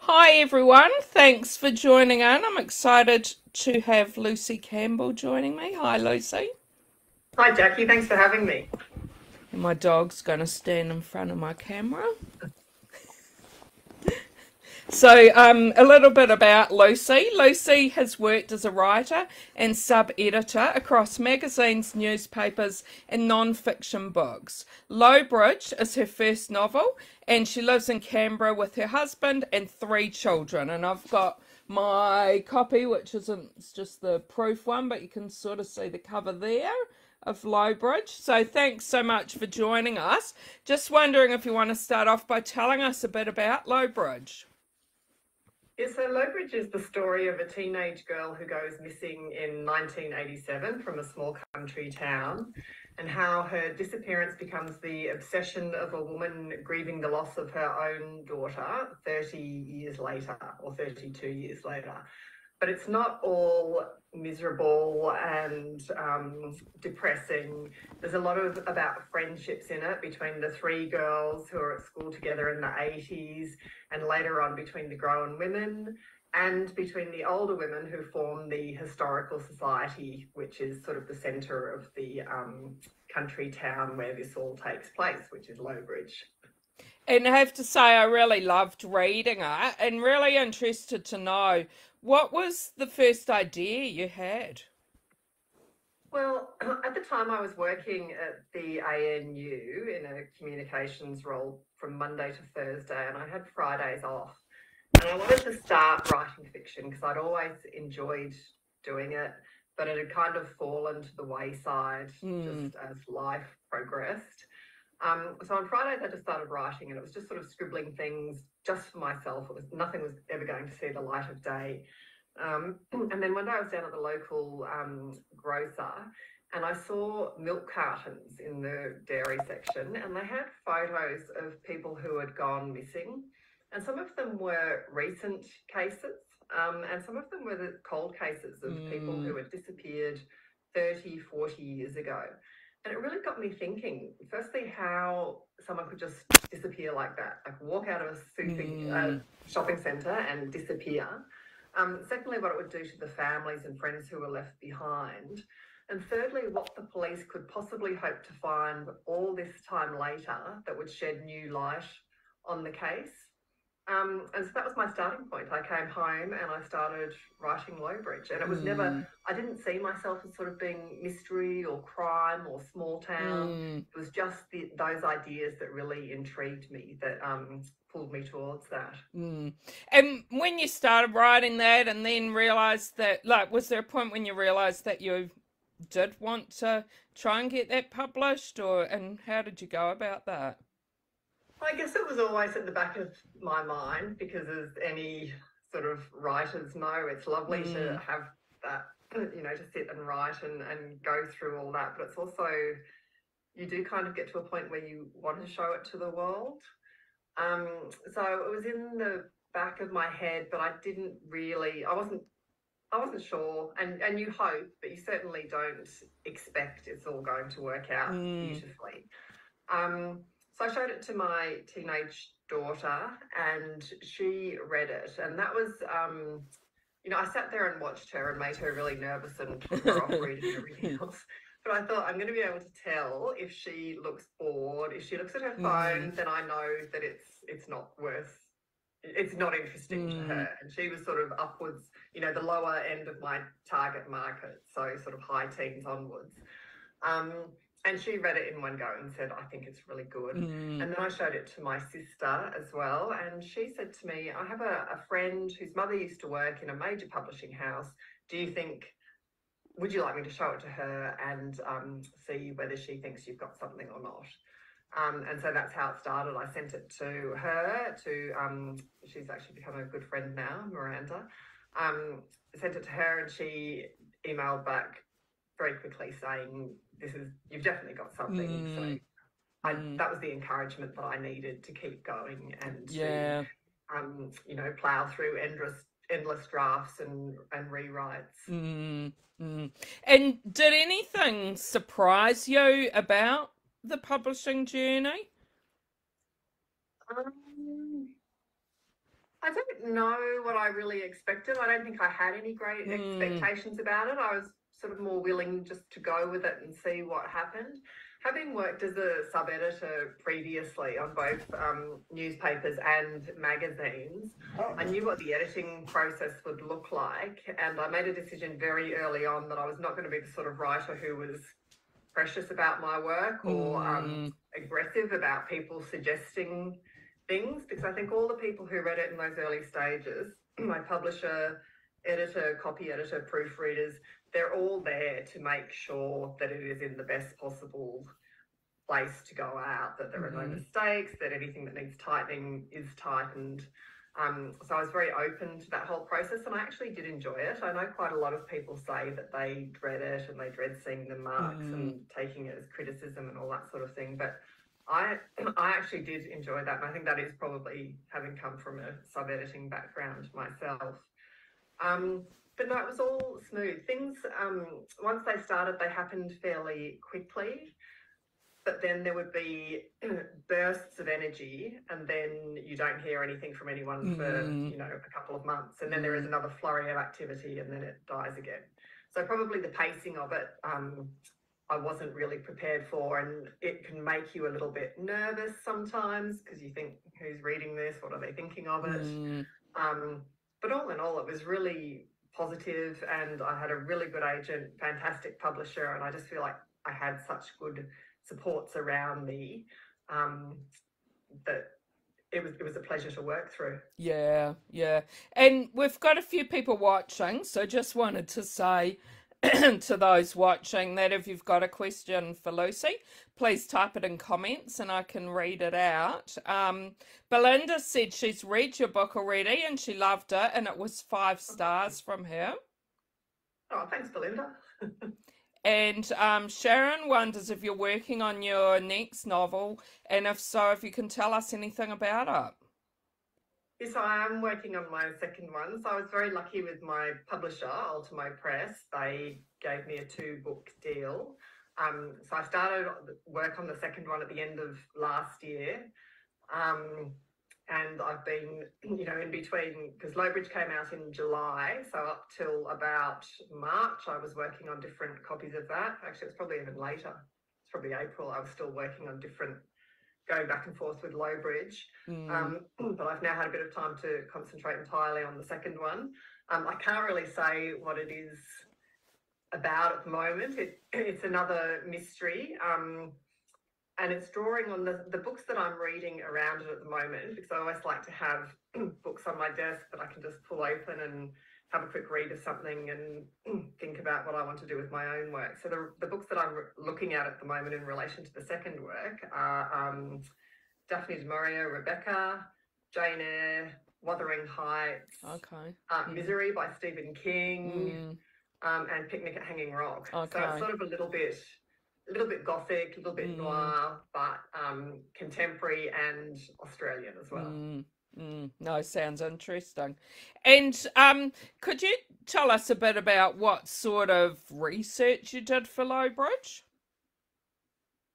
Hi everyone, thanks for joining in. I'm excited to have Lucy Campbell joining me. Hi Lucy. Hi, Jackie. Thanks for having me. And my dog's going to stand in front of my camera. So, a little bit about Lucy. Lucy has worked as a writer and sub-editor across magazines, newspapers, and non-fiction books. Lowbridge is her first novel, and she lives in Canberra with her husband and three children. And I've got my copy, which isn't it's just the proof one, but you can sort of see the cover there of Lowbridge. So thanks so much for joining us. Just wondering if you want to start off by telling us a bit about Lowbridge. Yeah, so Lowbridge is the story of a teenage girl who goes missing in 1987 from a small country town, and how her disappearance becomes the obsession of a woman grieving the loss of her own daughter 30 years later, or 32 years later. But it's not all miserable and depressing. There's a lot of about friendships in it between the three girls who are at school together in the 80s, and later on between the grown women and between the older women who form the historical society, which is sort of the centre of the country town where this all takes place, which is Lowbridge. And I have to say, I really loved reading it and really interested to know what was the first idea you had? Well, at the time I was working at the ANU in a communications role from Monday to Thursday, and I had Fridays off. And I wanted to start writing fiction because I'd always enjoyed doing it, but it had kind of fallen to the wayside Mm, just as life progressed. So on Fridays I just started writing, and it was just sort of scribbling things just for myself. It was nothing was ever going to see the light of day. And then one day I was down at the local grocer, and I saw milk cartons in the dairy section, and they had photos of people who had gone missing. And some of them were recent cases, and some of them were the cold cases of people mm, who had disappeared 30, 40 years ago. And it really got me thinking, firstly, how someone could just disappear like that, like walk out of a mm, shopping centre and disappear. Secondly, what it would do to the families and friends who were left behind. And thirdly, what the police could possibly hope to find all this time later that would shed new light on the case. And so that was my starting point. I came home and I started writing Lowbridge. And it was never, mm, I didn't see myself as sort of being mystery or crime or small town. mm, It was just those ideas that really intrigued me, that pulled me towards that. mm. And when you started writing that and then realized that, like, was there a point when you realized that you did want to try and get that published, or and how did you go about that? I guess it was always at the back of my mind because, as any sort of writers know, it's lovely Mm, to have that, to sit and write and go through all that. But it's also, you do kind of get to a point where you want to show it to the world. So it was in the back of my head, but I didn't really, I wasn't sure. And you hope, but you certainly don't expect it's all going to work out mm, beautifully. Um, so I showed it to my teenage daughter, and she read it. And that was, I sat there and watched her and made her really nervous and put her off reading everything else. But I thought, I'm going to be able to tell if she looks bored. If she looks at her mm, phone, then I know that it's not interesting to mm, her. And she was sort of upwards, the lower end of my target market, so sort of high teens onwards. Um, and she read it in one go and said, I think it's really good. mm. And then I showed it to my sister as well. And she said to me, I have a friend whose mother used to work in a major publishing house. Do you think, would you like me to show it to her and see whether she thinks you've got something or not? And so that's how it started. I sent it to her, she's actually become a good friend now, Miranda. Sent it to her, and she emailed back very quickly saying, you've definitely got something. So Mm, mm, that was the encouragement that I needed to keep going and to, yeah. plow through endless drafts and rewrites. Mm, mm. And did anything surprise you about the publishing journey? Um, I don't know what I really expected. I don't think I had any great expectations about it. I was sort of more willing just to go with it and see what happened. Having worked as a sub-editor previously on both newspapers and magazines, I knew what the editing process would look like, and I made a decision very early on that I was not going to be the sort of writer who was precious about my work or aggressive about people suggesting things, because I think all the people who read it in those early stages, my publisher, editor, copy editor, proofreaders, they're all there to make sure that it is in the best possible place to go out, that there are no mistakes, that anything that needs tightening is tightened. So I was very open to that whole process, and I actually did enjoy it. I know quite a lot of people say that they dread it and they dread seeing the marks and taking it as criticism and all that sort of thing, but I actually did enjoy that, and I think that is probably having come from a sub-editing background myself. But no, it was all smooth. Things, once they started, they happened fairly quickly. But then there would be bursts of energy, and then you don't hear anything from anyone for, a couple of months. And then there is another flurry of activity, and then it dies again. So probably the pacing of it, I wasn't really prepared for, and it can make you a little bit nervous sometimes because you think, who's reading this? What are they thinking of it? But all in all, it was really positive, and I had a really good agent, fantastic publisher, and I just feel like I had such good supports around me that it was a pleasure to work through. Yeah, yeah. And we've got a few people watching, so just wanted to say to those watching that if you've got a question for Lucy, please type it in comments and I can read it out. Belinda said she's read your book already and she loved it, and it was 5 stars from her. Oh, thanks, Belinda. And Sharon wonders if you're working on your next novel, and if so, if you can tell us anything about it. Yes, I am working on my second one. So I was very lucky with my publisher, Ultimo Press. They gave me a 2-book deal. So I started work on the second one at the end of last year. And I've been, in between, because Lowbridge came out in July, so up till about March, I was working on different copies of that. Actually, it's probably even later. It's probably April. I was still working on going back and forth with Lowbridge. But I've now had a bit of time to concentrate entirely on the second one. I can't really say what it is about at the moment. It's another mystery. And it's drawing on the books that I'm reading around it at the moment, because I always like to have books on my desk that I can just pull open and have a quick read of something and think about what I want to do with my own work. So the books that I'm looking at the moment in relation to the second work are Daphne du Maurier, Rebecca, Jane Eyre, Wuthering Heights, Misery by Stephen King, and Picnic at Hanging Rock. So it's sort of a little bit gothic, a little bit noir, but contemporary and Australian as well. No, sounds interesting. And could you tell us a bit about what sort of research you did for Lowbridge?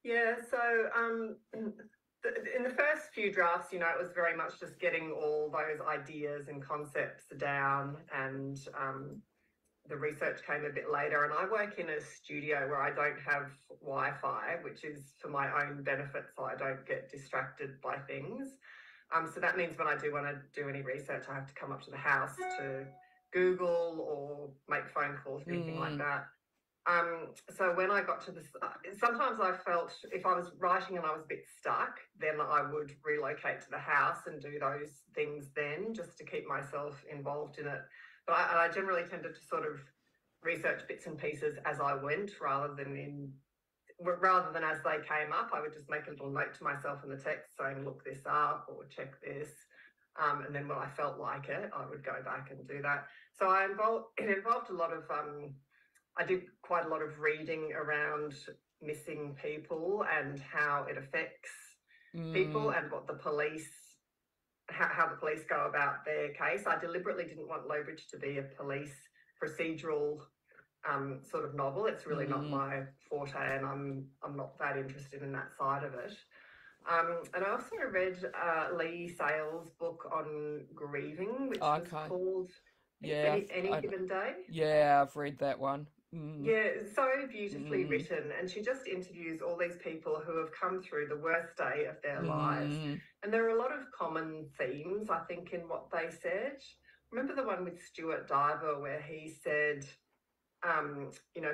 Yeah, so in the first few drafts, it was very much just getting all those ideas and concepts down, and the research came a bit later. And I work in a studio where I don't have Wi-Fi, which is for my own benefit, so I don't get distracted by things. So that means when I do want to do any research, I have to come up to the house to Google or make phone calls or anything like that. So when I got to this, sometimes I felt if I was writing and I was a bit stuck, then I would relocate to the house and do those things then, just to keep myself involved in it. But I generally tended to sort of research bits and pieces as I went, rather than as they came up. I would just make a little note to myself in the text saying, look this up or check this. And then when I felt like it, I would go back and do that. So it involved a lot of, I did quite a lot of reading around missing people and how it affects people, and what the police, how the police go about their case. I deliberately didn't want Lowbridge to be a police procedural sort of novel. It's really not my forte, and I'm not that interested in that side of it. And I also read Lee Sales' book on grieving, which was Okay. called, I think Yeah. it's Any Given Day. Yeah, I've read that one. Yeah, it's so beautifully Mm, written. And she just interviews all these people who have come through the worst day of their lives. mm, And there are a lot of common themes, I think, in what they said. Remember the one with Stuart Diver where he said,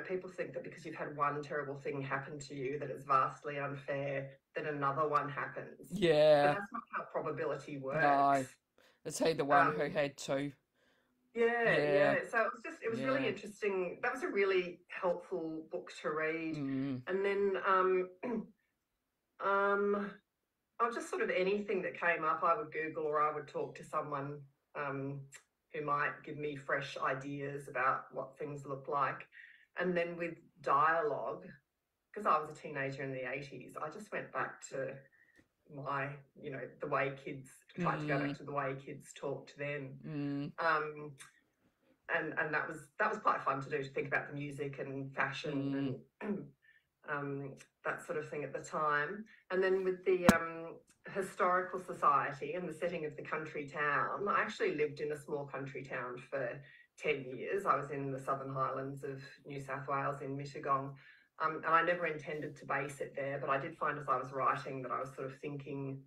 people think that because you've had one terrible thing happen to you, that it's vastly unfair that another one happens. But yeah. that's not how probability works. No. Is he the one who Um, had two? yeah, Yeah. yeah. So it was really Yeah. interesting. That was a really helpful book to read. Mm, And then um, I just sort of anything that came up, I would Google or I would talk to someone um, who might give me fresh ideas about what things look like. And then with dialogue, because I was a teenager in the 80s, I just went back to my, the way kids tried to go back mm, to the way kids talked then. mm, Um, and that was quite fun to do, to think about the music and mm, fashion and that sort of thing at the time. And then with the historical society and the setting of the country town, I actually lived in a small country town for 10 years. I was in the Southern Highlands of New South Wales in Mittagong. And I never intended to base it there, but I did find as I was writing that I was sort of thinking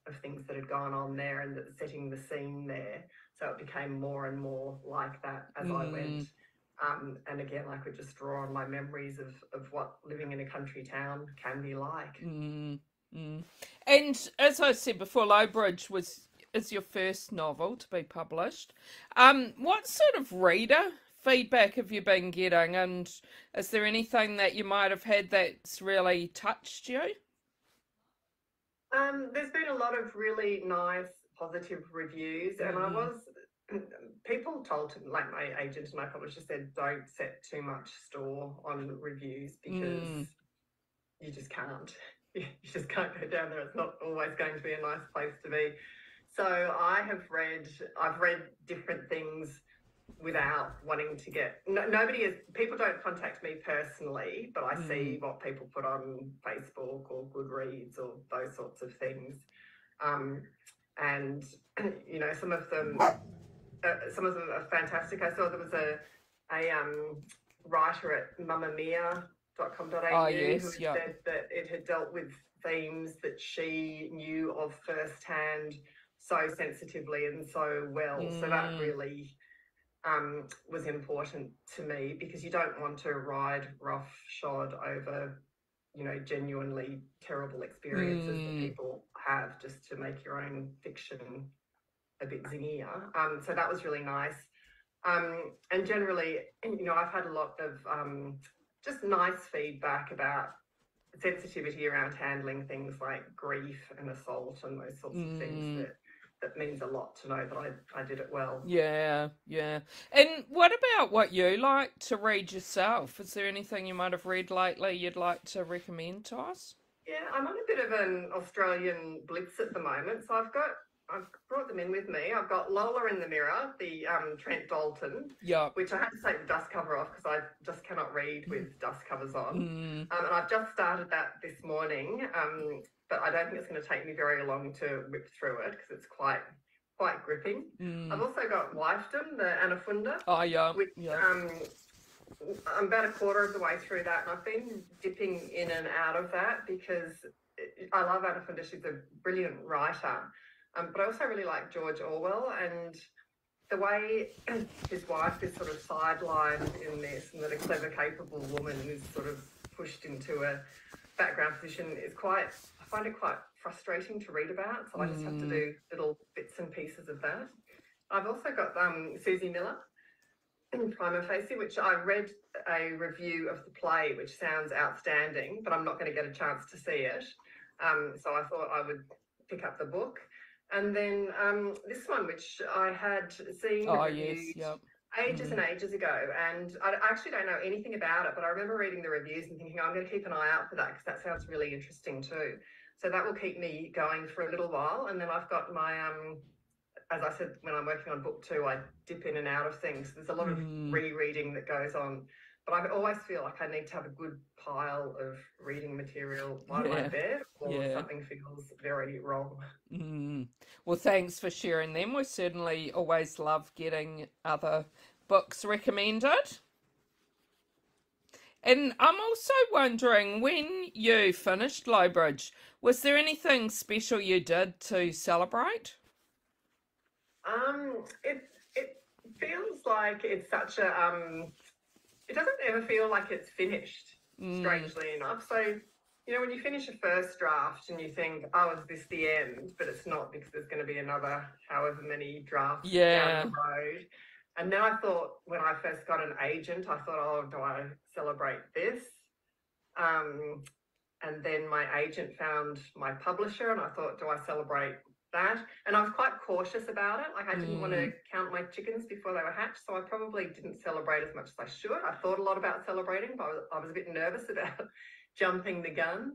of things that had gone on there and that setting the scene there. So it became more and more like that as I went. mm, And again, I could just draw on my memories of what living in a country town can be like. mm, mm. And as I said before, Lowbridge is your first novel to be published. What sort of reader feedback have you been getting, and is there anything that you might have had that's really touched you? There's been a lot of really nice, positive reviews, and Mm, people told, like my agent and my publisher said, don't set too much store on reviews because mm, you just can't. You just can't go down there. It's not always going to be a nice place to be. So I've read different things without wanting to get, people don't contact me personally, but I see mm, what people put on Facebook or Goodreads or those sorts of things. And, some of them are fantastic. I saw there was a writer at oh, mamamia.com.au who yes, had yep. said that it had dealt with themes that she knew of firsthand so sensitively and so well. So that Mm, really was important to me, because you don't want to ride roughshod over, genuinely terrible experiences that mm, people have just to make your own fiction a bit zingier. So that was really nice. And generally, I've had a lot of just nice feedback about sensitivity around handling things like grief and assault and those sorts of things. mm. That means a lot to know that I did it well. Yeah, yeah. And what about what you like to read yourself? Is there anything you might have read lately you'd like to recommend to us? Yeah, I'm on a bit of an Australian blitz at the moment, so I've brought them in with me. I've got Lola in the Mirror, the Trent Dalton, Yep. which I had to take the dust cover off because I just cannot read with dust covers on. Mm, And I've just started that this morning, but I don't think it's going to take me very long to whip through it because it's quite gripping. I've mm. also got Wifedom, the Anna Funda, Oh, yeah, which yeah. I'm about a quarter of the way through that, and I've been dipping in and out of that because I love Anna Funda. She's a brilliant writer, but I also really like George Orwell, and the way his wife is sort of sidelined in this, and that a clever, capable woman is sort of pushed into a background position I find it quite frustrating to read about. So I just have to Mm, do little bits and pieces of that. I've also got Susie Miller in Prima Facie, which I read a review of the play, which sounds outstanding, but I'm not going to get a chance to see it. So I thought I would pick up the book. And then this one, which I had seen oh, yes, reviewed yep. ages and Mm, ages ago, and I actually don't know anything about it, but I remember reading the reviews and thinking, oh, I'm going to keep an eye out for that because that sounds really interesting too. So that will keep me going for a little while. And then I've got my as I said, when I'm working on book two, I dip in and out of things. There's a lot of mm, rereading that goes on. but I always feel like I need to have a good pile of reading material by my Yeah, bed, or yeah. something feels very wrong. Mm. Well, thanks for sharing them. We certainly always love getting other books recommended. And I'm also wondering, when you finished Lowbridge, was there anything special you did to celebrate? It feels like it's such a it doesn't ever feel like it's finished, Mm, strangely enough. So, when you finish a first draft and you think, oh, is this the end? But it's not, because there's going to be another however many drafts down the yeah. road. And then I thought, when I first got an agent, I thought, oh, do I celebrate this? Um, and then my agent found my publisher, and I thought, do I celebrate that? And I was quite cautious about it. Like, I didn't want to Mm, count my chickens before they were hatched, so I probably didn't celebrate as much as I should. I thought a lot about celebrating, but I was a bit nervous about jumping the gun.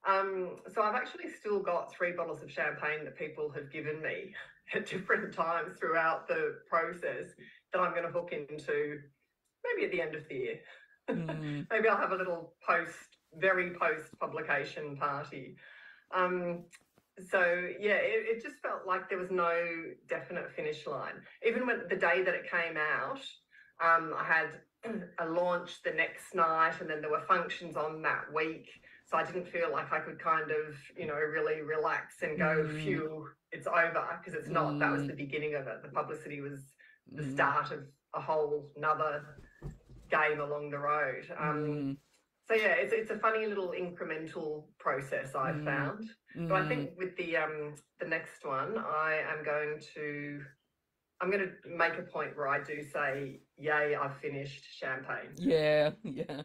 So I've actually still got 3 bottles of champagne that people have given me at different times throughout the process that I'm going to hook into maybe at the end of the year. mm, Maybe I'll have a little very post publication party. Um, so yeah, it just felt like there was no definite finish line. Even when the day that it came out, I had a launch the next night, and then there were functions on that week. So I didn't feel like I could kind of, really relax and go, mm, phew, it's over, because it's not. That was mm, the beginning of it. The publicity was the mm, start of a whole nother game along the road. mm, So yeah, it's a funny little incremental process I've mm, found. But I mm. think with the next one, I'm going to make a point where I do say, "Yay, I've finished Champagne." Yeah, yeah.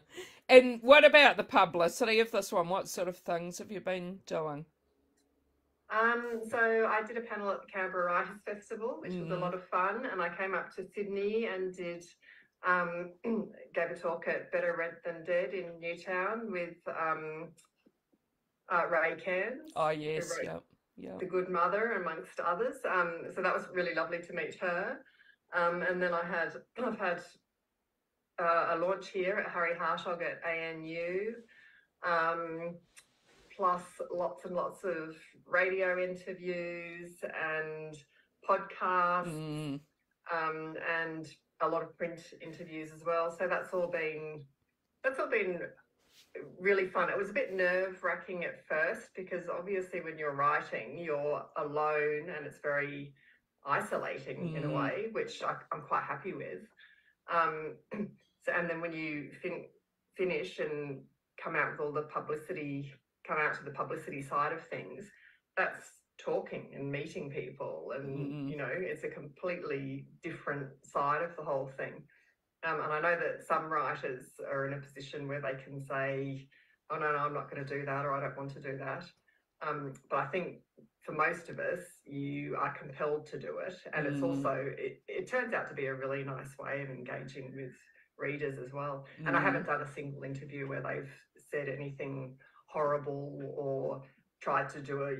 And what about the publicity of this one? What sort of things have you been doing? So I did a panel at the Canberra Writers Festival, which was a Mm, lot of fun, and I came up to Sydney and did gave a talk at Better Read Than Dead in Newtown with Ray Cairns, oh, who yes, wrote yep, yep. The Good Mother, amongst others. So that was really lovely to meet her. And then I've had a launch here at Harry Hartog at ANU, plus lots and lots of radio interviews and podcasts, Mm, and a lot of print interviews as well. So that's all been really fun. It was a bit nerve-wracking at first, because obviously when you're writing, you're alone and it's very isolating in a mm, way, which I'm quite happy with. So, and then when you finish and come out with all the publicity, come out to the publicity side of things, that's talking and meeting people, and mm, it's a completely different side of the whole thing. And I know that some writers are in a position where they can say, oh, no, I'm not going to do that, or I don't want to do that. But I think for most of us, you are compelled to do it. And it's mm, also, it turns out to be a really nice way of engaging with readers as well. And I mm, haven't done a single interview where they've said anything horrible or tried to do a,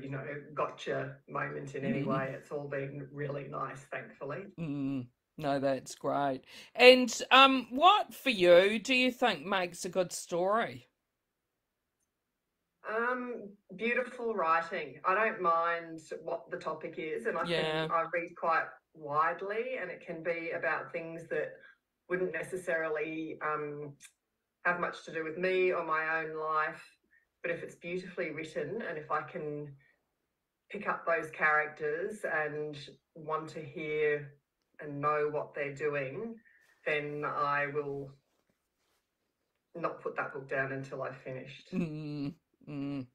gotcha moment in any mm, way. It's all been really nice, thankfully. mm. No, that's great. And what for you do you think makes a good story? Beautiful writing. I don't mind what the topic is, and Yeah. I read quite widely, and it can be about things that wouldn't necessarily have much to do with me or my own life. But if it's beautifully written, and if I can pick up those characters and want to hear and know what they're doing, then I will not put that book down until I've finished. Mm, mm.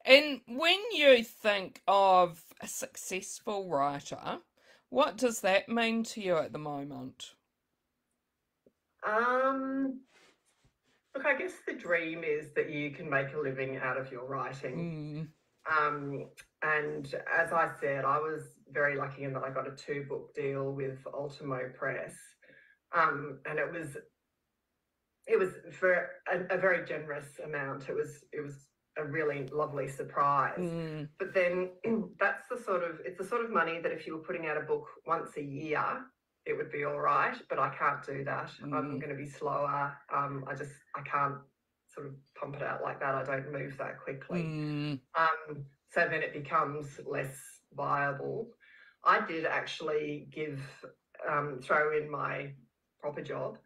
And when you think of a successful writer, what does that mean to you at the moment? Um, Look, I guess the dream is that you can make a living out of your writing. Mm, And as I said, I was very lucky in that I got a 2-book deal with Ultimo Press. And it was for a very generous amount. It was a really lovely surprise. mm, But then it's the sort of money that if you were putting out a book once a year, it would be all right, but I can't do that. I'm going to be slower. I can't sort of pump it out like that. I don't move that quickly. So then it becomes less viable. I did actually throw in my proper job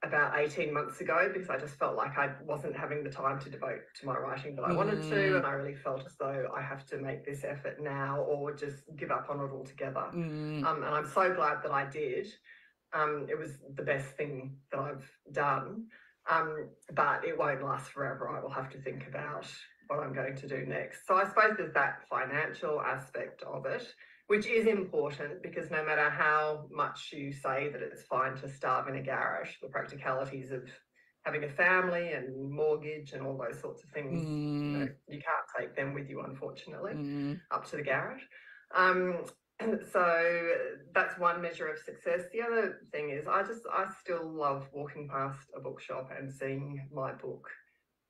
about 18 months ago, because I just felt like I wasn't having the time to devote to my writing that I wanted to, and I really felt as though I have to make this effort now or just give up on it altogether. And I'm so glad that I did. It was the best thing that I've done, but it won't last forever. I will have to think about what I'm going to do next. So I suppose there's that financial aspect of it, which is important, because no matter how much you say that it's fine to starve in a garage, the practicalities of having a family and mortgage and all those sorts of things, you can't take them with you, unfortunately, up to the garage. So that's one measure of success. The other thing is I still love walking past a bookshop and seeing my book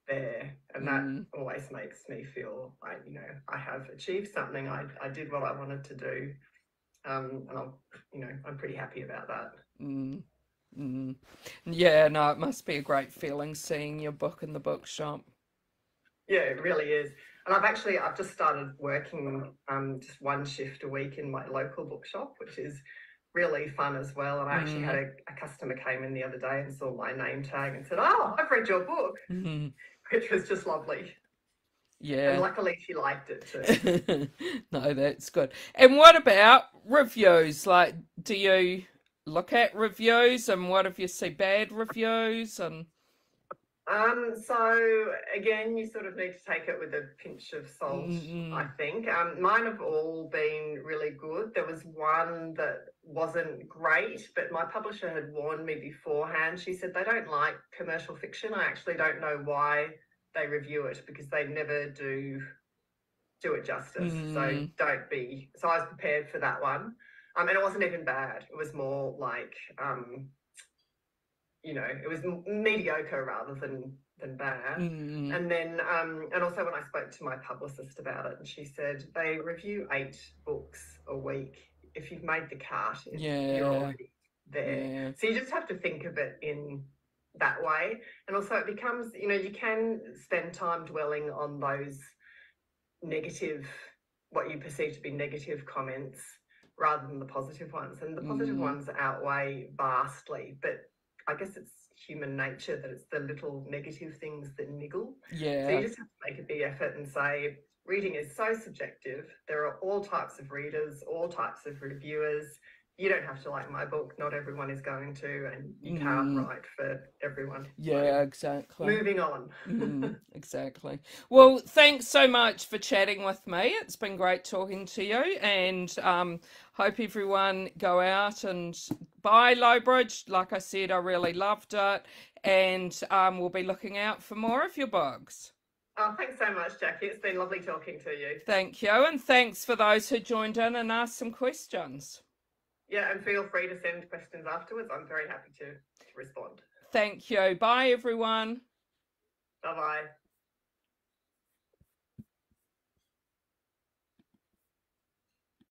there, and that always makes me feel like, I have achieved something. I did what I wanted to do, and I'm pretty happy about that. Yeah, no, it must be a great feeling seeing your book in the bookshop. Yeah, it really is. And I've just started working just one shift a week in my local bookshop, which is really fun as well. And I actually had a customer came in the other day and saw my name tag and said, "Oh, I've read your book," which was just lovely. Yeah. And luckily she liked it too. No, that's good. And what about reviews? Like, do you look at reviews, and what if you see bad reviews? And so again, you sort of need to take it with a pinch of salt, I think. Mine have all been really good. There was one that wasn't great, but my publisher had warned me beforehand. She said they don't like commercial fiction. I actually don't know why they review it, because they never do it justice. So so I was prepared for that one. And it wasn't even bad. It was more like it was mediocre rather than bad. And then and also when I spoke to my publicist about it, and she said they review 8 books a week. If you've made the cut, you're already there. So you just have to think of it in that way. And also it becomes, you can spend time dwelling on those negative, what you perceive to be negative comments, rather than the positive ones. And the positive ones outweigh vastly, but I guess it's human nature that it's the little negative things that niggle. Yeah. So you just have to make a big effort and say, reading is so subjective. There are all types of readers, all types of reviewers. You don't have to like my book. Not everyone is going to, and you can't write for everyone. Yeah, exactly. Moving on. Exactly. Well, thanks so much for chatting with me. It's been great talking to you, and hope everyone go out and buy Lowbridge. Like I said, I really loved it, and we'll be looking out for more of your books. Oh, thanks so much, Jackie. It's been lovely talking to you. Thank you, and thanks for those who joined in and asked some questions. Yeah, and feel free to send questions afterwards. I'm very happy to respond. Thank you. Bye, everyone. Bye-bye.